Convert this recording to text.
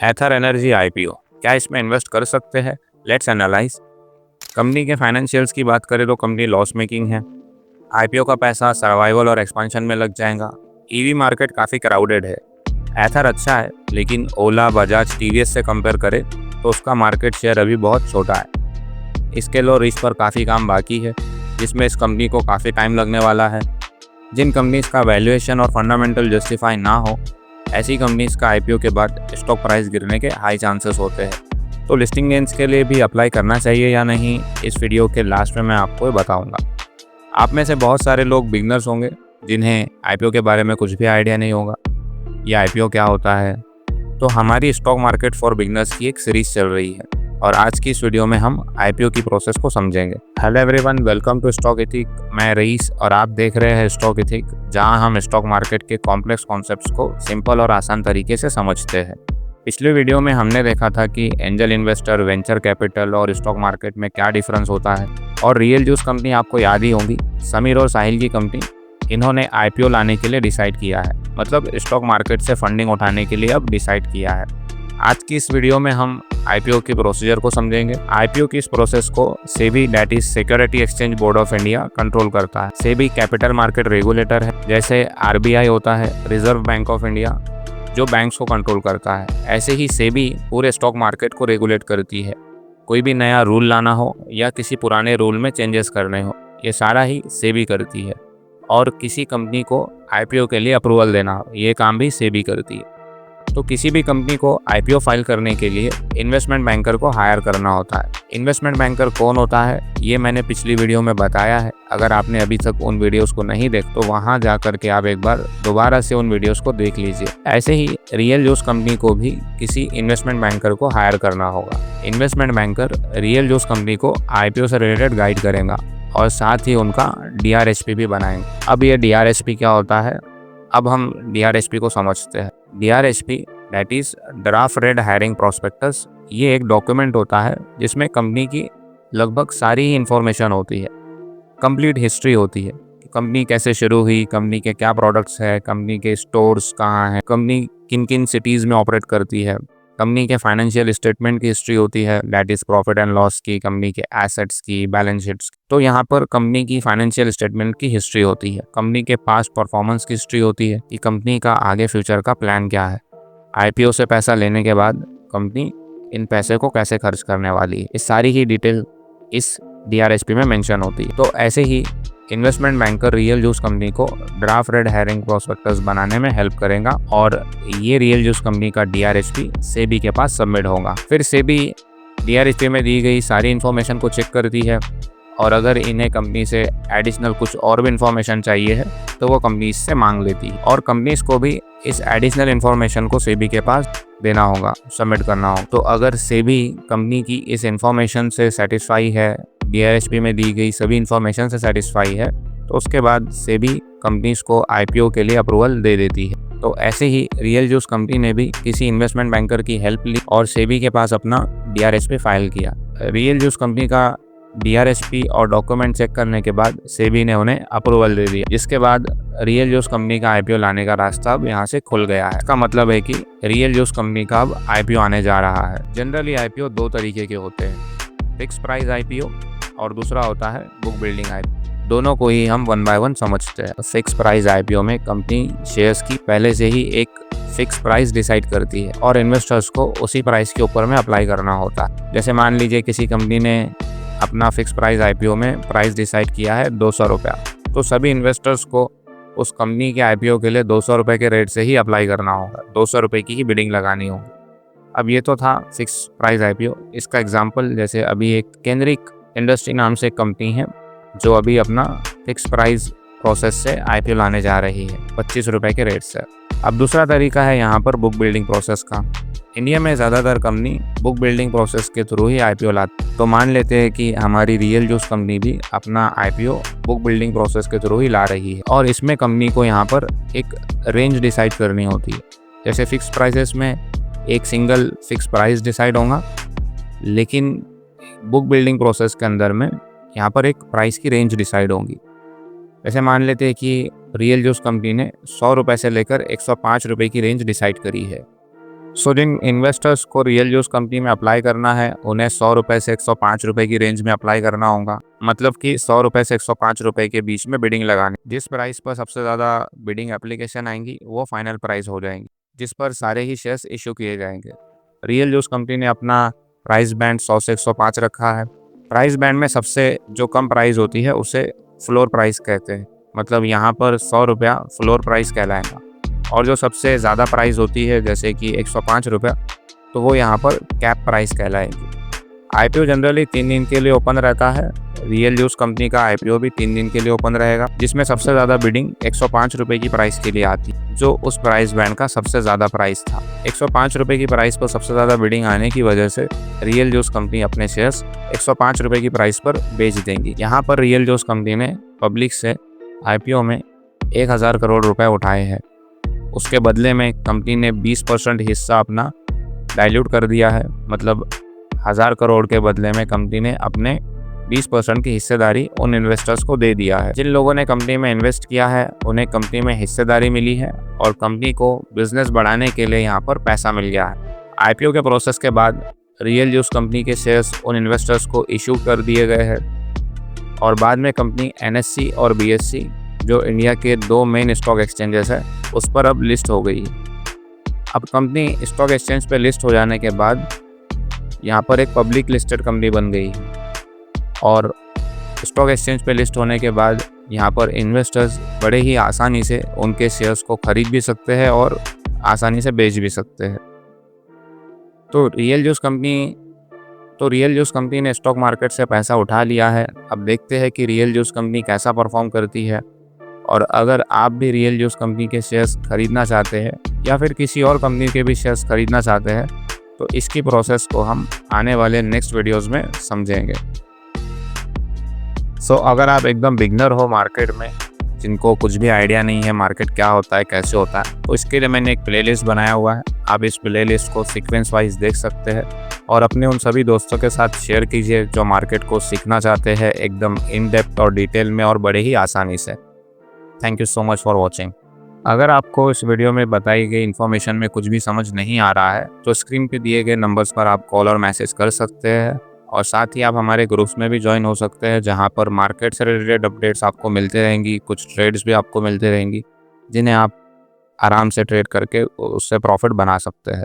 एथर energy IPO, क्या इसमें invest कर सकते हैं? Let's analyse. कंपनी के फाइनेंशियल्स की बात करें तो कंपनी लॉस मेकिंग है। आईपीओ का पैसा सर्वाइवल और एक्सपेंशन में लग जाएगा। ईवी मार्केट काफ़ी क्राउडेड है। एथर अच्छा है, लेकिन ओला, बजाज, टीवीएस से कंपेयर करें तो उसका मार्केट शेयर अभी बहुत छोटा है। स्केल और रीच पर काफ़ी काम बाकी है, जिसमें इस कंपनी को काफ़ी टाइम लगने वाला है। जिन कंपनीज का वैल्यूएशन और फंडामेंटल जस्टिफाई ना हो, ऐसी कंपनीज का आईपीओ के बाद स्टॉक प्राइस गिरने के हाई चांसेस होते हैं। तो लिस्टिंग गेन्स के लिए भी अप्लाई करना चाहिए या नहीं, इस वीडियो के लास्ट में मैं आपको बताऊंगा। आप में से बहुत सारे लोग बिगनर्स होंगे जिन्हें आईपीओ के बारे में कुछ भी आइडिया नहीं होगा। ये आईपीओ क्या होता है? तो हमारी स्टॉक मार्केट फॉर बिगनर्स की एक सीरीज चल रही है और आज की इस वीडियो में हम आईपीओ की प्रोसेस को समझेंगे। Hello everyone, welcome to stock ethic. मैं रईस और आप देख रहे हैं स्टॉक एथिक, जहां हम स्टॉक मार्केट के कॉम्प्लेक्स कॉन्सेप्ट्स को सिंपल और आसान तरीके से समझते हैं। पिछले वीडियो में हमने देखा था कि एंजल इन्वेस्टर, वेंचर कैपिटल और स्टॉक मार्केट में क्या डिफरेंस होता है। और रियल जूस कंपनी आपको याद ही होगी, समीर और साहिल की कंपनी। इन्होंने आईपीओ लाने के लिए डिसाइड किया है, मतलब स्टॉक मार्केट से फंडिंग उठाने के लिए अब डिसाइड किया है। आज की इस वीडियो में हम आईपीओ की प्रोसीजर को समझेंगे। आईपीओ की इस प्रोसेस को SEBI, that is security exchange board of India, control करता है। सेबी कैपिटल मार्केट रेगुलेटर है, जैसे आरबीआई होता है, रिजर्व बैंक ऑफ इंडिया, जो बैंक्स को कंट्रोल करता है। ऐसे ही सेबी पूरे स्टॉक मार्केट को रेगुलेट करती है। कोई भी नया रूल लाना हो या किसी पुराने रूल में चेंजेस करने हो, ये सारा ही सेबी करती है। और किसी कंपनी को आईपीओ के लिए अप्रूवल देना हो, ये काम भी सेबी करती है। तो किसी भी कंपनी को आईपीओ फाइल करने के लिए इन्वेस्टमेंट बैंकर को हायर करना होता है। इन्वेस्टमेंट बैंकर कौन होता है, ये मैंने पिछली वीडियो में बताया है। अगर आपने अभी तक उन वीडियोस को नहीं देख तो वहां जा करके आप एक बार दोबारा से उन वीडियोस को देख लीजिए। ऐसे ही रियल जूस कंपनी को भी किसी इन्वेस्टमेंट बैंकर को हायर करना होगा। Investment banker Real juice company को आईपीओ से रिलेटेड गाइड करेगा और साथ ही उनका डीआरएसपी भी बनाएंगे। अब ये डीआरएसपी क्या होता है, अब हम डीआरएसपी को समझते हैं। DRSP, that is draft red herring prospectus, ये एक डॉक्यूमेंट होता है जिसमें कंपनी की लगभग सारी ही इंफॉर्मेशन होती है। कंप्लीट हिस्ट्री होती है, कंपनी कैसे शुरू हुई, कंपनी के क्या प्रोडक्ट्स है, कंपनी के स्टोर्स कहाँ हैं, कंपनी किन किन सिटीज़ में ऑपरेट करती है, कंपनी के फाइनेंशियल स्टेटमेंट की हिस्ट्री होती है, that is profit and loss की, कंपनी के एसेट्स की, बैलेंस शीट्स। तो यहाँ पर कंपनी की फाइनेंशियल स्टेटमेंट की हिस्ट्री होती है, कंपनी के पास्ट परफॉर्मेंस की हिस्ट्री होती है कि कंपनी का आगे फ्यूचर का प्लान क्या है। आईपीओ से पैसा लेने के बाद कंपनी इन पैसे को कैसे खर्च करने वाली है, इस सारी ही डिटेल इस डीआरएसपी में मेंशन होती है। तो ऐसे ही investment banker Real juice company को ड्राफ्ट रेड हायरिंग प्रोस्पेक्टस बनाने में हेल्प करेगा और ये रियल जूस कंपनी का डीआरएसपी सेबी के पास सबमिट होगा। फिर सेबी डीआरएसपी में दी गई सारी इन्फॉर्मेशन को चेक करती है और अगर इन्हें कंपनी से एडिशनल कुछ और भी इन्फॉर्मेशन चाहिए है तो वो कंपनीज से मांग लेती है और कंपनीज को भी इस एडिशनल इन्फॉर्मेशन को सेबी के पास देना होगा, सबमिट करना होगा। तो अगर सेबी कंपनी की इस इन्फॉर्मेशन से सेटिस्फाई है, डीआरएसपी में दी गई सभी इन्फॉर्मेशन से सेटिस्फाई है, तो उसके बाद सेबी कंपनीज को आईपीओ के लिए अप्रूवल दे देती है। तो ऐसे ही रियल जूस कंपनी ने भी किसी इन्वेस्टमेंट बैंकर की हेल्प ली और सेबी के पास अपना डीआरएसपी फाइल किया। रियल जूस कंपनी का डीआरएसपी और डॉक्यूमेंट चेक करने के बाद सेबी ने उन्हें अप्रूवल दे दिया, जिसके बाद रियल जूस कंपनी का आईपीओ लाने का रास्ता अब यहाँ से खुल गया है। इसका मतलब है कि रियल जूस कंपनी का अब आईपीओ आने जा रहा है। जनरली आईपीओ दो तरीके के होते हैं, फिक्स प्राइस आईपीओ और दूसरा होता है बुक बिल्डिंग आईपीओ। दोनों को ही हम वन बाय वन समझते हैं। फिक्स प्राइस आईपीओ में कंपनी शेयर्स की पहले से ही एक फिक्स प्राइस डिसाइड करती है और इन्वेस्टर्स को उसी प्राइस के ऊपर में अप्लाई करना होता है। जैसे मान लीजिए किसी कंपनी ने अपना फिक्स प्राइस आईपीओ में प्राइस डिसाइड किया है 200 रुपया, तो सभी इन्वेस्टर्स को उस कंपनी के आईपीओ के लिए 200 रुपये के रेट से ही अप्लाई करना होगा, 200 रुपये की ही बिडिंग लगानी होगी। अब ये तो था फिक्स प्राइस आईपीओ। इसका एग्जांपल जैसे अभी एक केंद्रिक इंडस्ट्री नाम से एक कंपनी है जो अभी अपना फिक्स प्राइस प्रोसेस से आईपीओ लाने जा रही है 25 रुपये के रेट से। अब दूसरा तरीका है यहाँ पर बुक बिल्डिंग प्रोसेस का। इंडिया में ज़्यादातर कंपनी बुक बिल्डिंग प्रोसेस के थ्रू ही आईपीओ लाती। तो मान लेते हैं कि हमारी रियल जूस कंपनी भी अपना आईपीओ बुक बिल्डिंग प्रोसेस के थ्रू ही ला रही है और इसमें कंपनी को यहाँ पर एक रेंज डिसाइड करनी होती है। जैसे फिक्स प्राइसेस में एक सिंगल फिक्स प्राइस डिसाइड होगा, लेकिन बुक बिल्डिंग प्रोसेस के अंदर में यहाँ पर एक प्राइस की रेंज डिसाइड होगी। वैसे मान लेते हैं कि रियल जूस कंपनी ने 100 रुपये से लेकर 105 रुपये की रेंज डिसाइड करी है। सो जिन इन्वेस्टर्स को रियल यूज़ कंपनी में अप्लाई करना है उन्हें 100 रुपये से 105 रुपये की रेंज में अप्लाई करना होगा। मतलब कि 100 रुपये से 105 रुपये के बीच में बिडिंग लगानी। जिस प्राइस पर सबसे ज़्यादा बिडिंग एप्लीकेशन आएंगी वो फाइनल प्राइस हो जाएंगी, जिस पर सारे ही शेयर्स इशू किए जाएंगे। रियल यूज़ कंपनी ने अपना प्राइस बैंड 100 से 105 रखा है। प्राइस बैंड में सबसे जो कम प्राइस होती है उसे फ्लोर प्राइस कहते हैं। मतलब यहाँ पर 100 रुपया फ्लोर प्राइस कहलाएगा, और जो सबसे ज़्यादा प्राइस होती है जैसे कि 105 रुपया, तो वो यहाँ पर कैप प्राइस कहलाएगी। आईपीओ जनरली 3 दिन के लिए ओपन रहता है। रियल यूज़ कंपनी का आईपीओ भी 3 दिन के लिए ओपन रहेगा, जिसमें सबसे ज़्यादा बिडिंग 105 रुपये की प्राइस के लिए आती, जो उस प्राइस बैंड का सबसे ज़्यादा प्राइस था। 105 रुपये की प्राइस पर सबसे ज़्यादा बिडिंग आने की वजह से रियल यूज़ कंपनी अपने शेयर्स 105 रुपये की प्राइस पर बेच देंगी। यहाँ पर रियल यूज़ कंपनी ने पब्लिक से आईपीओ में 1000 करोड़ रुपए उठाए हैं। उसके बदले में कंपनी ने 20% हिस्सा अपना डाइल्यूट कर दिया है। मतलब 1000 करोड़ के बदले में कंपनी ने अपने 20% की हिस्सेदारी उन इन्वेस्टर्स को दे दिया है। जिन लोगों ने कंपनी में इन्वेस्ट किया है उन्हें कंपनी में हिस्सेदारी मिली है और कंपनी को बिजनेस बढ़ाने के लिए यहाँ पर पैसा मिल गया है। आईपीओ के प्रोसेस के बाद रियल यूज़ कंपनी के शेयर्स उन इन्वेस्टर्स को इशू कर दिए गए हैं और बाद में कंपनी एनएससी और बीएससी, जो इंडिया के 2 मेन स्टॉक एक्सचेंजेस है, उस पर अब लिस्ट हो गई। अब कंपनी स्टॉक एक्सचेंज पे लिस्ट हो जाने के बाद यहाँ पर एक पब्लिक लिस्टेड कंपनी बन गई है और स्टॉक एक्सचेंज पे लिस्ट होने के बाद यहाँ पर इन्वेस्टर्स बड़े ही आसानी से उनके शेयर्स को खरीद भी सकते हैं और आसानी से बेच भी सकते हैं। तो रियल यूज़ कंपनी ने स्टॉक मार्केट से पैसा उठा लिया है। अब देखते हैं कि रियल यूज़ कंपनी कैसा परफॉर्म करती है, और अगर आप भी रियल यूज़ कंपनी के शेयर्स खरीदना चाहते हैं या फिर किसी और कंपनी के भी शेयर्स खरीदना चाहते हैं तो इसकी प्रोसेस को हम आने वाले नेक्स्ट वीडियोस में समझेंगे। सो अगर आप एकदम बिगनर हो मार्केट में, जिनको कुछ भी आइडिया नहीं है मार्केट क्या होता है कैसे होता है, तो इसके लिए मैंने एक प्लेलिस्ट बनाया हुआ है। आप इस प्लेलिस्ट को सीक्वेंस वाइज देख सकते हैं और अपने उन सभी दोस्तों के साथ शेयर कीजिए जो मार्केट को सीखना चाहते हैं एकदम इन डेप्थ और डिटेल में और बड़े ही आसानी से। Thank you so much for watching. अगर आपको इस वीडियो में बताई गई इन्फॉर्मेशन में कुछ भी समझ नहीं आ रहा है तो स्क्रीन पे दिए गए नंबर्स पर आप कॉल और मैसेज कर सकते हैं, और साथ ही आप हमारे ग्रुप्स में भी ज्वाइन हो सकते हैं जहां पर मार्केट से रिलेटेड अपडेट्स आपको मिलते रहेंगी, कुछ ट्रेड्स भी आपको मिलते रहेंगी जिन्हें आप आराम से ट्रेड करके उससे प्रॉफिट बना सकते हैं।